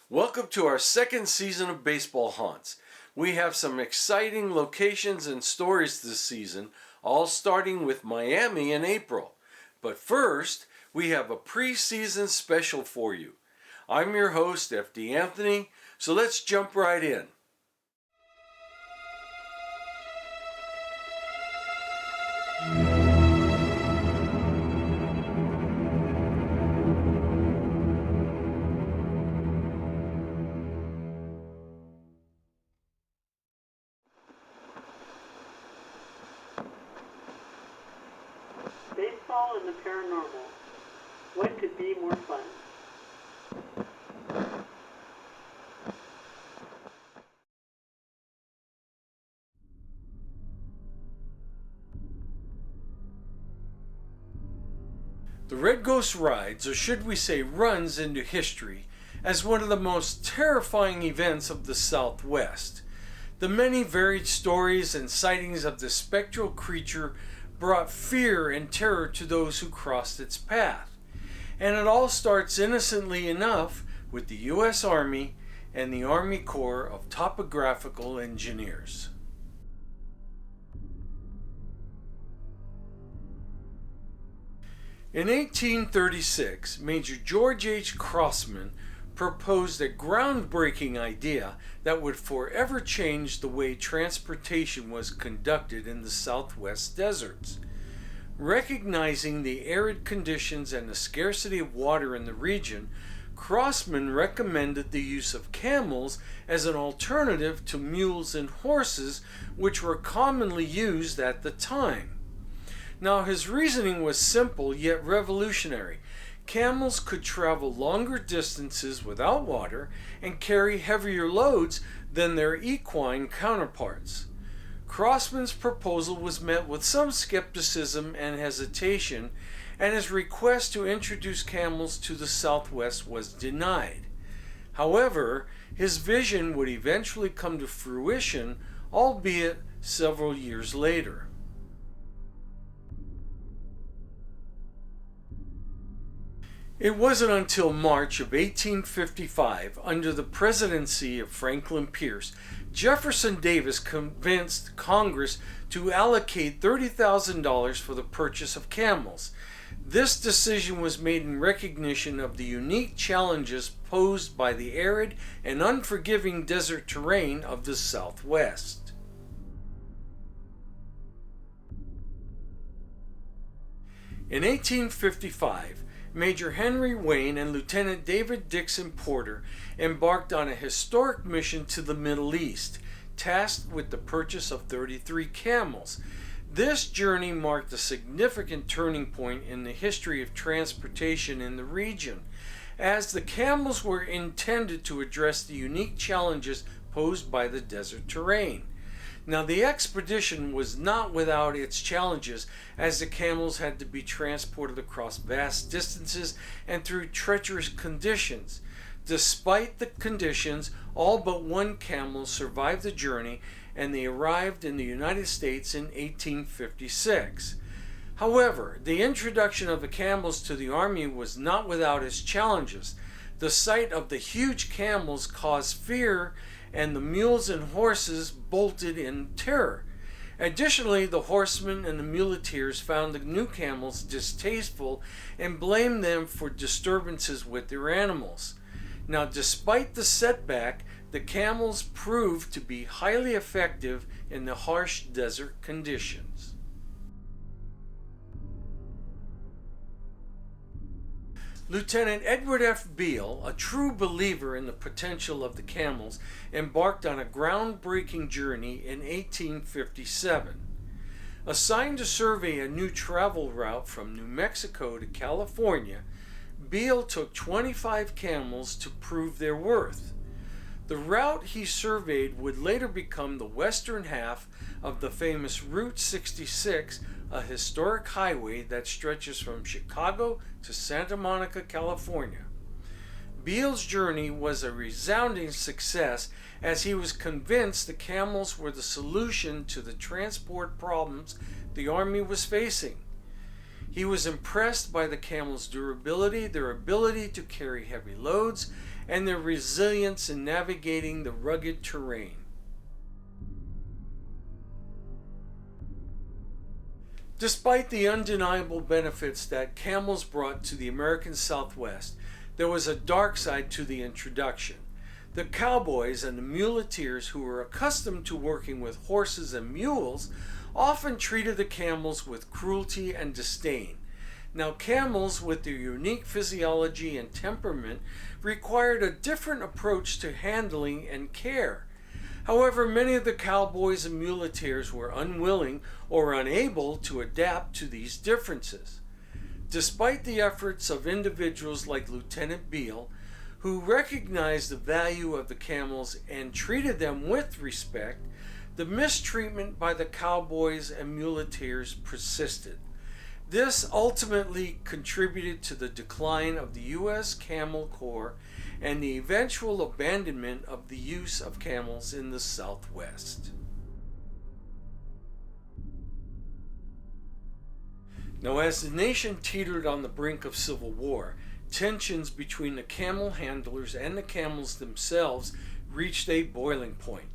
Welcome to our second season of Baseball Haunts. We have some exciting locations and stories this season, all starting with Miami in April. But first, we have a pre-season special for you. I'm your host, FD Anthony, so let's jump right in. Baseball and the paranormal. What could be more fun? The Red Ghost rides, or should we say runs, into history as one of the most terrifying events of the Southwest. The many varied stories and sightings of this spectral creature brought fear and terror to those who crossed its path. And it all starts innocently enough with the U.S. Army and the Army Corps of Topographical Engineers. In 1836, Major George H. Crossman proposed a groundbreaking idea that would forever change the way transportation was conducted in the Southwest deserts. Recognizing the arid conditions and the scarcity of water in the region, Crossman recommended the use of camels as an alternative to mules and horses, which were commonly used at the time. Now, his reasoning was simple yet revolutionary. Camels could travel longer distances without water and carry heavier loads than their equine counterparts. Crossman's proposal was met with some skepticism and hesitation, and his request to introduce camels to the Southwest was denied. However, his vision would eventually come to fruition, albeit several years later. It wasn't until March of 1855, under the presidency of Franklin Pierce, Jefferson Davis convinced Congress to allocate $30,000 for the purchase of camels. This decision was made in recognition of the unique challenges posed by the arid and unforgiving desert terrain of the Southwest. In 1855, Major Henry Wayne and Lieutenant David Dixon Porter embarked on a historic mission to the Middle East, tasked with the purchase of 33 camels. This journey marked a significant turning point in the history of transportation in the region, as the camels were intended to address the unique challenges posed by the desert terrain. Now, the expedition was not without its challenges, as the camels had to be transported across vast distances and through treacherous conditions. Despite the conditions, all but one camel survived the journey, and they arrived in the United States in 1856. However, the introduction of the camels to the Army was not without its challenges. The sight of the huge camels caused fear, and the mules and horses bolted in terror. Additionally, the horsemen and the muleteers found the new camels distasteful and blamed them for disturbances with their animals. Now, despite the setback, the camels proved to be highly effective in the harsh desert conditions. Lieutenant Edward F. Beale, a true believer in the potential of the camels, embarked on a groundbreaking journey in 1857. Assigned to survey a new travel route from New Mexico to California, Beale took 25 camels to prove their worth. The route he surveyed would later become the western half of the famous Route 66, a historic highway that stretches from Chicago to Santa Monica, California. Beale's journey was a resounding success, as he was convinced the camels were the solution to the transport problems the Army was facing. He was impressed by the camels' durability, their ability to carry heavy loads, and their resilience in navigating the rugged terrain. Despite the undeniable benefits that camels brought to the American Southwest, there was a dark side to the introduction. The cowboys and the muleteers, who were accustomed to working with horses and mules, often treated the camels with cruelty and disdain. Now, camels, with their unique physiology and temperament, required a different approach to handling and care. However, many of the cowboys and muleteers were unwilling or unable to adapt to these differences. Despite the efforts of individuals like Lieutenant Beale, who recognized the value of the camels and treated them with respect, the mistreatment by the cowboys and muleteers persisted. This ultimately contributed to the decline of the U.S. Camel Corps and the eventual abandonment of the use of camels in the Southwest. Now, as the nation teetered on the brink of civil war, tensions between the camel handlers and the camels themselves reached a boiling point.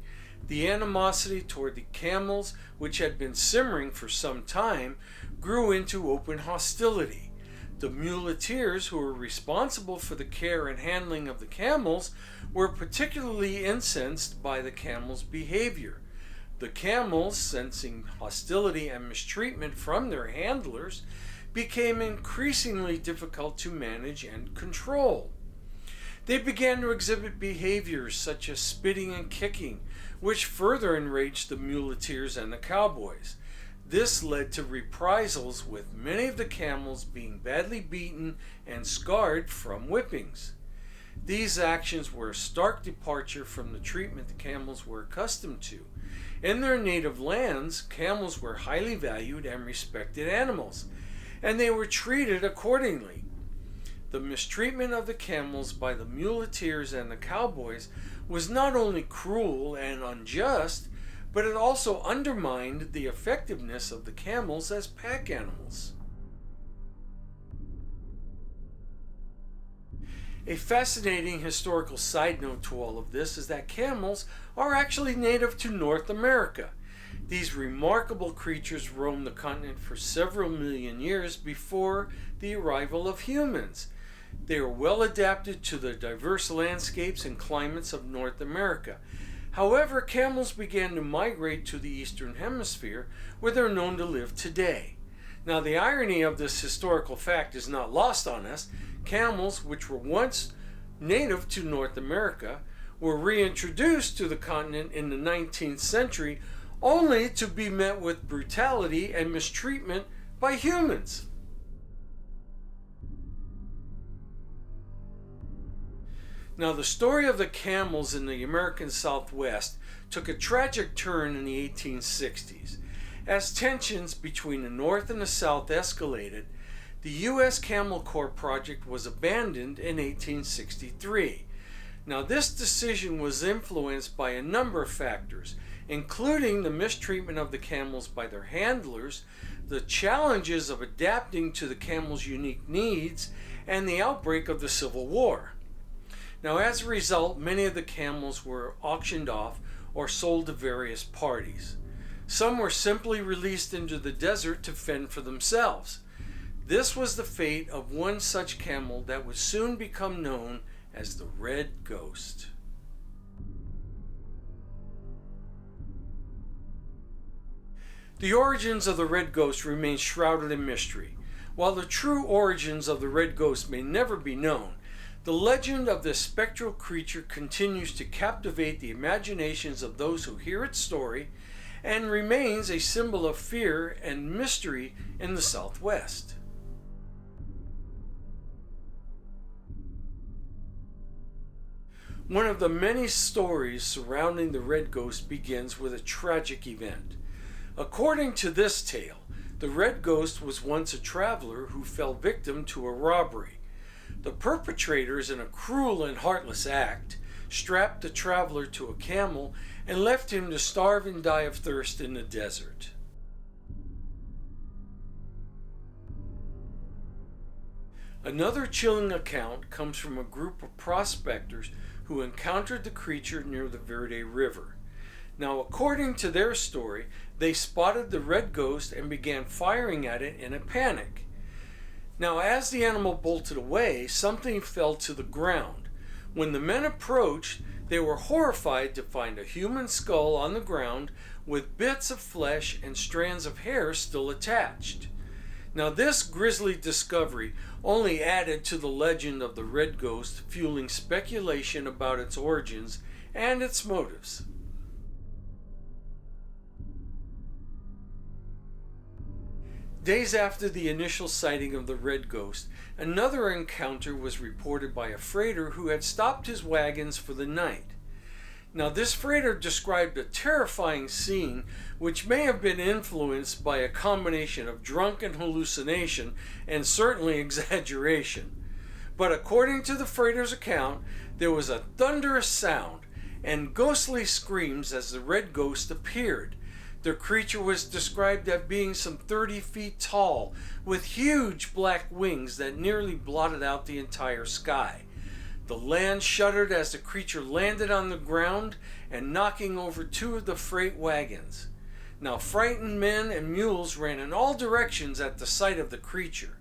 The animosity toward the camels, which had been simmering for some time, grew into open hostility. The muleteers, who were responsible for the care and handling of the camels, were particularly incensed by the camels' behavior. The camels, sensing hostility and mistreatment from their handlers, became increasingly difficult to manage and control. They began to exhibit behaviors such as spitting and kicking, which further enraged the muleteers and the cowboys. This led to reprisals, with many of the camels being badly beaten and scarred from whippings. These actions were a stark departure from the treatment the camels were accustomed to. In their native lands, camels were highly valued and respected animals, and they were treated accordingly. The mistreatment of the camels by the muleteers and the cowboys was not only cruel and unjust, but it also undermined the effectiveness of the camels as pack animals. A fascinating historical side note to all of this is that camels are actually native to North America. These remarkable creatures roamed the continent for several million years before the arrival of humans. They are well adapted to the diverse landscapes and climates of North America. However, camels began to migrate to the Eastern Hemisphere, where they're known to live today. Now, the irony of this historical fact is not lost on us. Camels, which were once native to North America, were reintroduced to the continent in the 19th century, only to be met with brutality and mistreatment by humans. Now, the story of the camels in the American Southwest took a tragic turn in the 1860s. As tensions between the North and the South escalated, the U.S. Camel Corps project was abandoned in 1863. Now, this decision was influenced by a number of factors, including the mistreatment of the camels by their handlers, the challenges of adapting to the camels' unique needs, and the outbreak of the Civil War. Now, as a result, many of the camels were auctioned off or sold to various parties. Some were simply released into the desert to fend for themselves. This was the fate of one such camel that would soon become known as the Red Ghost. The origins of the Red Ghost remain shrouded in mystery. While the true origins of the Red Ghost may never be known, the legend of this spectral creature continues to captivate the imaginations of those who hear its story and remains a symbol of fear and mystery in the Southwest. One of the many stories surrounding the Red Ghost begins with a tragic event. According to this tale, the Red Ghost was once a traveler who fell victim to a robbery. The perpetrators, in a cruel and heartless act, strapped the traveler to a camel and left him to starve and die of thirst in the desert. Another chilling account comes from a group of prospectors who encountered the creature near the Verde River. Now, according to their story, they spotted the red ghost and began firing at it in a panic. Now, as the animal bolted away, something fell to the ground. When the men approached, they were horrified to find a human skull on the ground with bits of flesh and strands of hair still attached. Now, this grisly discovery only added to the legend of the red ghost, fueling speculation about its origins and its motives. Days after the initial sighting of the red ghost, another encounter was reported by a freighter who had stopped his wagons for the night. Now, this freighter described a terrifying scene which may have been influenced by a combination of drunken hallucination and certainly exaggeration. But according to the freighter's account, there was a thunderous sound and ghostly screams as the red ghost appeared. The creature was described as being some 30 feet tall, with huge black wings that nearly blotted out the entire sky. The land shuddered as the creature landed on the ground and knocking over two of the freight wagons. Now, frightened men and mules ran in all directions at the sight of the creature.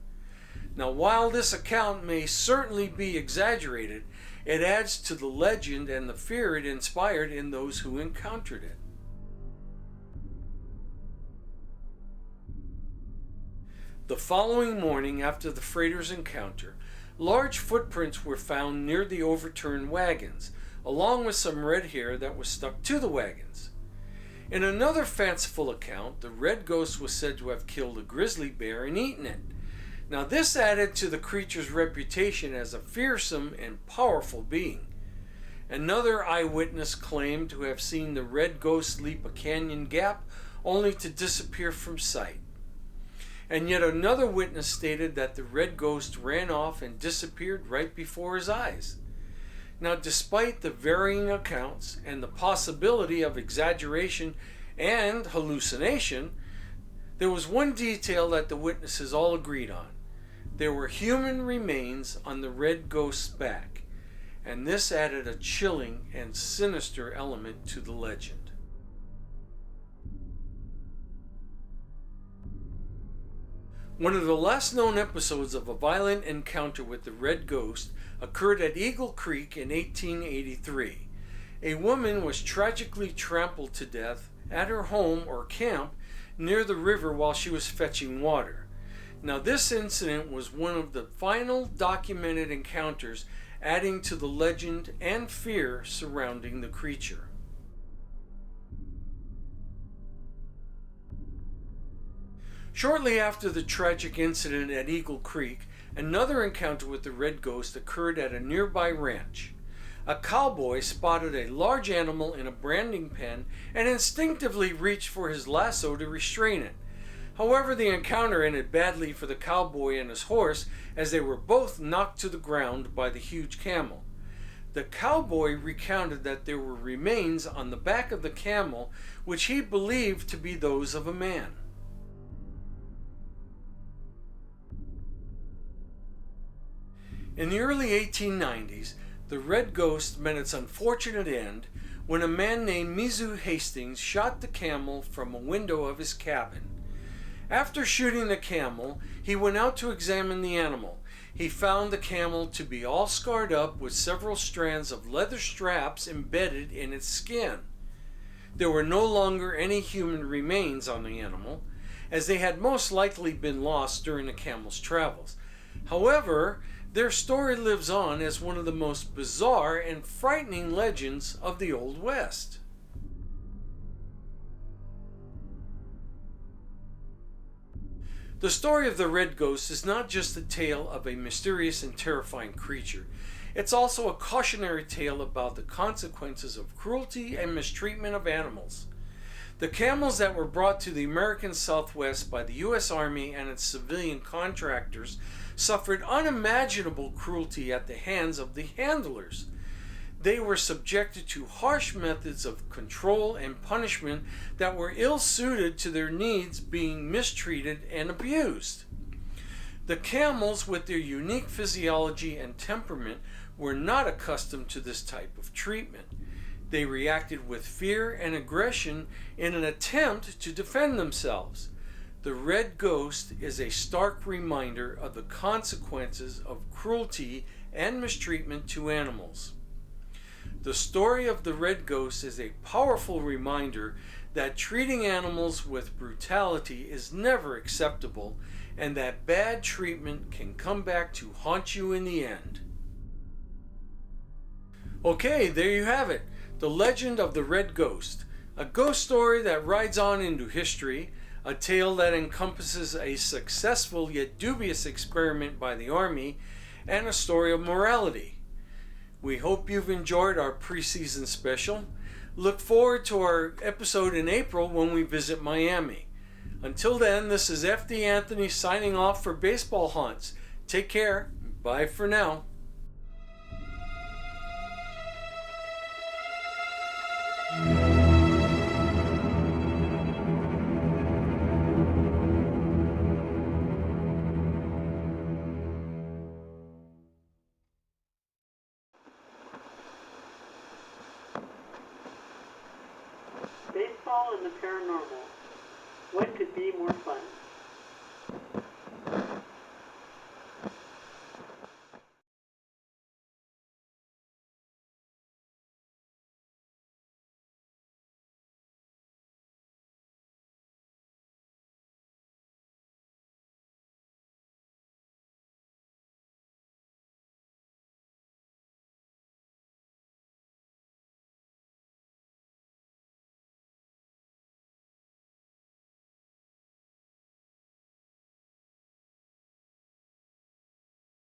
Now, while this account may certainly be exaggerated, it adds to the legend and the fear it inspired in those who encountered it. The following morning after the freighter's encounter, large footprints were found near the overturned wagons, along with some red hair that was stuck to the wagons. In another fanciful account, the red ghost was said to have killed a grizzly bear and eaten it. Now, this added to the creature's reputation as a fearsome and powerful being. Another eyewitness claimed to have seen the red ghost leap a canyon gap only to disappear from sight. And yet another witness stated that the red ghost ran off and disappeared right before his eyes. Now, despite the varying accounts and the possibility of exaggeration and hallucination, there was one detail that the witnesses all agreed on. There were human remains on the red ghost's back, and this added a chilling and sinister element to the legend. One of the last known episodes of a violent encounter with the red ghost occurred at Eagle Creek in 1883. A woman was tragically trampled to death at her home or camp near the river while she was fetching water. Now, this incident was one of the final documented encounters, adding to the legend and fear surrounding the creature. Shortly after the tragic incident at Eagle Creek, another encounter with the red ghost occurred at a nearby ranch. A cowboy spotted a large animal in a branding pen and instinctively reached for his lasso to restrain it. However, the encounter ended badly for the cowboy and his horse, as they were both knocked to the ground by the huge camel. The cowboy recounted that there were remains on the back of the camel, which he believed to be those of a man. In the early 1890s, the red ghost met its unfortunate end when a man named Mizu Hastings shot the camel from a window of his cabin. After shooting the camel, he went out to examine the animal. He found the camel to be all scarred up with several strands of leather straps embedded in its skin. There were no longer any human remains on the animal, as they had most likely been lost during the camel's travels. However, their story lives on as one of the most bizarre and frightening legends of the Old West. The story of the red ghost is not just the tale of a mysterious and terrifying creature. It's also a cautionary tale about the consequences of cruelty and mistreatment of animals. The camels that were brought to the American Southwest by the U.S. Army and its civilian contractors suffered unimaginable cruelty at the hands of the handlers. They were subjected to harsh methods of control and punishment that were ill-suited to their needs, being mistreated and abused. The camels, with their unique physiology and temperament, were not accustomed to this type of treatment. They reacted with fear and aggression in an attempt to defend themselves. The red ghost is a stark reminder of the consequences of cruelty and mistreatment to animals. The story of the red ghost is a powerful reminder that treating animals with brutality is never acceptable, and that bad treatment can come back to haunt you in the end. Okay, there you have it. The Legend of the Red Ghost. A ghost story that rides on into history, a tale that encompasses a successful yet dubious experiment by the Army, and a story of morality. We hope you've enjoyed our preseason special. Look forward to our episode in April when we visit Miami. Until then, this is F.D. Anthony signing off for Baseball Haunts. Take care. Bye for now. Baseball and the paranormal. What could be more fun?